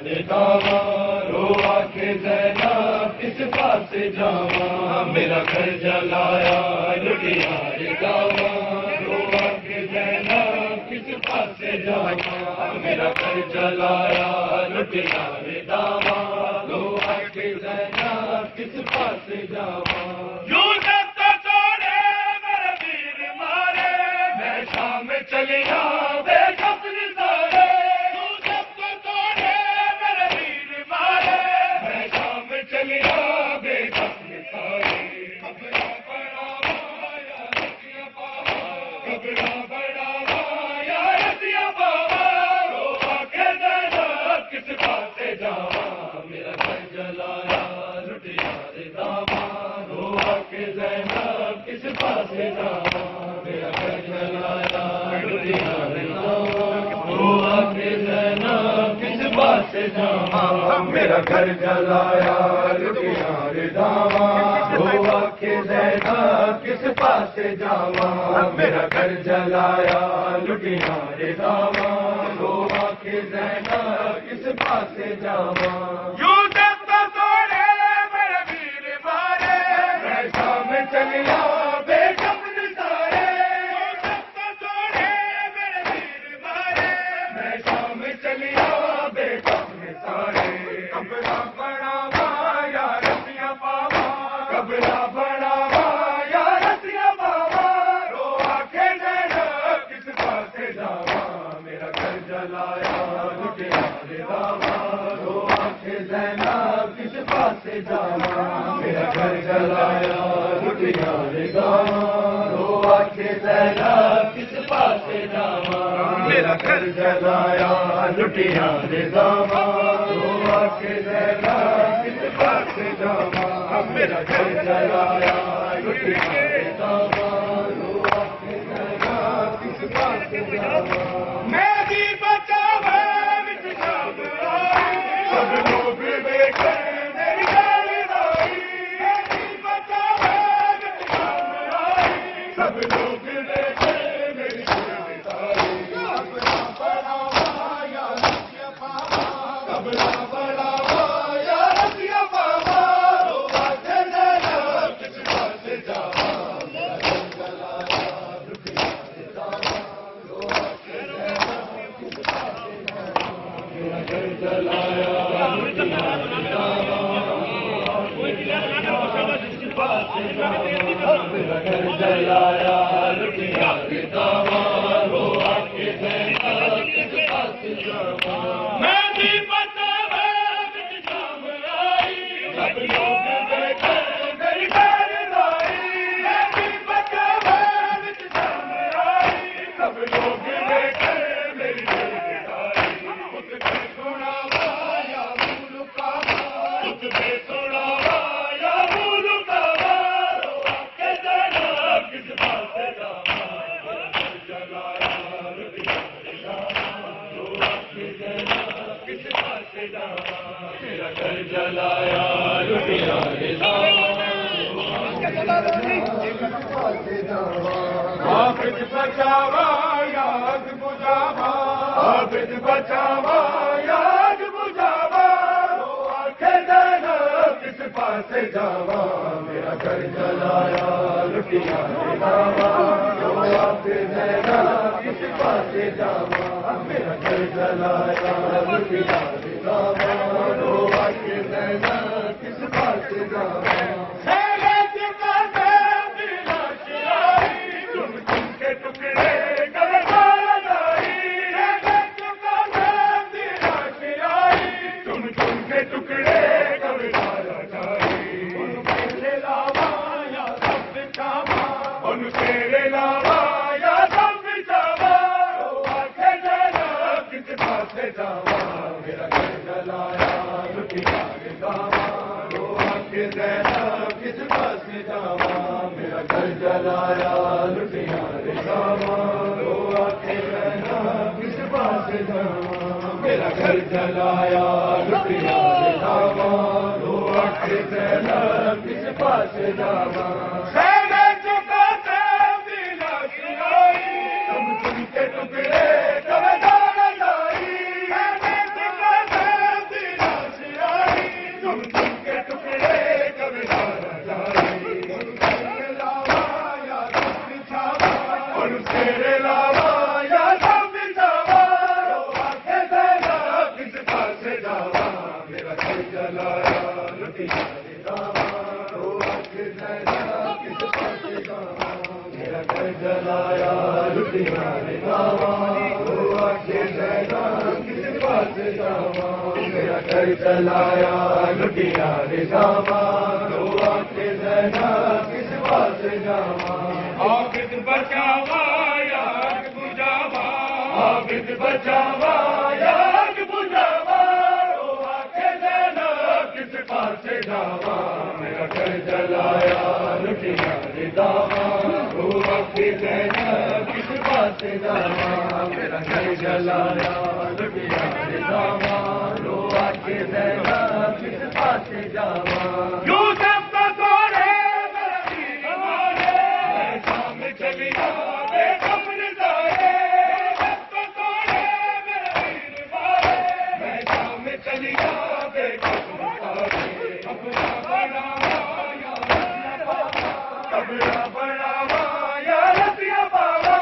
رداواں روا کے زینب کس پاس جاواں میرا گھر جلایا لٹیا رداواں روا کے زینب کس پاس جاواں میرا گھر جلایا لٹیا رداواں روا کے زینب کس پاس جاواں چلیا بے کفن سارے تو سب کو توڑے میرے ویر مارے میں شام چلیا بے کفن سارے کبڑا بڑا یا رسیا بابا کبڑا بڑا یا رسیا بابا رو کے زینب کس پاسے جاواں میرا گھر جلایا لٹیا رداواں رو کے زینب کس پاسے جاواں میرا گھر جلایا کس بات سے جاواں میرا گھر جلایا لٹیا رداواں ہوا کے زینب کس پاس سے جاواں میرا گھر جلایا لٹیا رداواں ہوا کے زینب کس پاس سے جاواں یوسف کو توڑے میرے ویر مارے میں شام چلیا بے کفن سارے چلیا بے کفن سارے کبڑا بڑا یا رسیا بابا کبڑا بڑا یا رسیا بابا رو کے زینب کس پاس جاواں میرا گھر جلایا لٹیا رداواں رو کے زینب کس پاس جاواں میرا گھر جلایا لٹیا رداواں رو کے زینب کس پاس جاواں میرا گھر جلایا لٹیا رداواں رو کے زینب کس پاس جاواں میرا گھر جلایا لٹیا رداواں رو کے زینب کس پاس جاواں میں بھی بچاوا وچ شب آئی سب لوگ بیٹھے میری گل آئی میں بھی بچاوا وچ شب آئی سب لوگ بیٹھے میری گل آئی جلایا لٹیا رداواں رو کے زینب کس پاس جاواں میں بھی بچاوا وچ شام آئی سب لوگ بیٹھے میری گل آئی میں بھی بچاوا وچ شام آئی سب لوگ بیٹھے میری گل آئی اس کے سناوا یا ملکاوا اس کے سناوا یا ملکاوا کس پاس جاواں جلایا لٹیا رداواں رو کے زینب کس پاس جاواں میرا گھر جلایا لٹیا رداواں عابد بچاوا یاد بجاوا عابد بچاوا یاد بجاوا رو کے زینب کس پاس جاواں میرا گھر جلایا لٹیا رداواں رو کے زینب کس پاس جاواں میرا گھر جلایا لٹیا رداواں رو کے زینب کس پاس جاواں جلایا لٹیا رداواں رو کے زینب کس پاس جاواں میرا گھر جلایا لٹیا رداواں رو کے زینب کس پاس جاواں کے ٹکڑے جلایا لٹیا رضاواں رو کے زینب کس پاس جاواں میرا گھر جلایا لٹیا رضاواں رو کے زینب کس پاس جاواں میرا گھر جلایا لٹیا رضاواں رو کے زینب کس پاس جاواں عابد بچاوا یار بجاوا عابد بچاوا یار بجاوا رو کے زینب کس پاس جاوا میرا گھر جلایا لٹیا رضاواں رو کے زینب کس پاس جاوا میرا گھر جلایا لٹیا رضاواں رو کے زینب کس پاس جاوا یوسف کا سورے چلیا بے خبر دارے تو سوڑے میرے ویر مارے میں شام چلیا بے خبر دارے اپنا بڑھاوا یا اپنا بڑھاوا یا رسیا بابا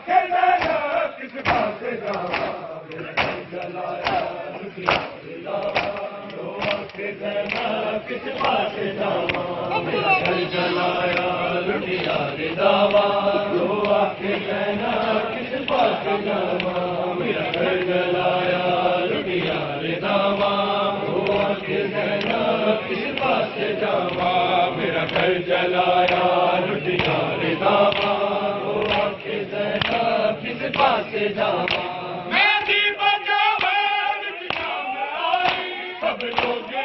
کے زینب کس پاس جاوا میرا جلایا لٹیا رضاواں کے زینب کس پاس جاوا میرا گھر جلایا لٹیا رضاواں رو کے زینب کس پاس جاواں میرا گھر جلایا لٹیا رضاواں رو کے زینب کس پاس جاواں میرا گھر جلایا لٹیا رضاواں رو کے زینب کس پاس جاواں میں بھی بچاوا لٹیا میں آئی سب لوگ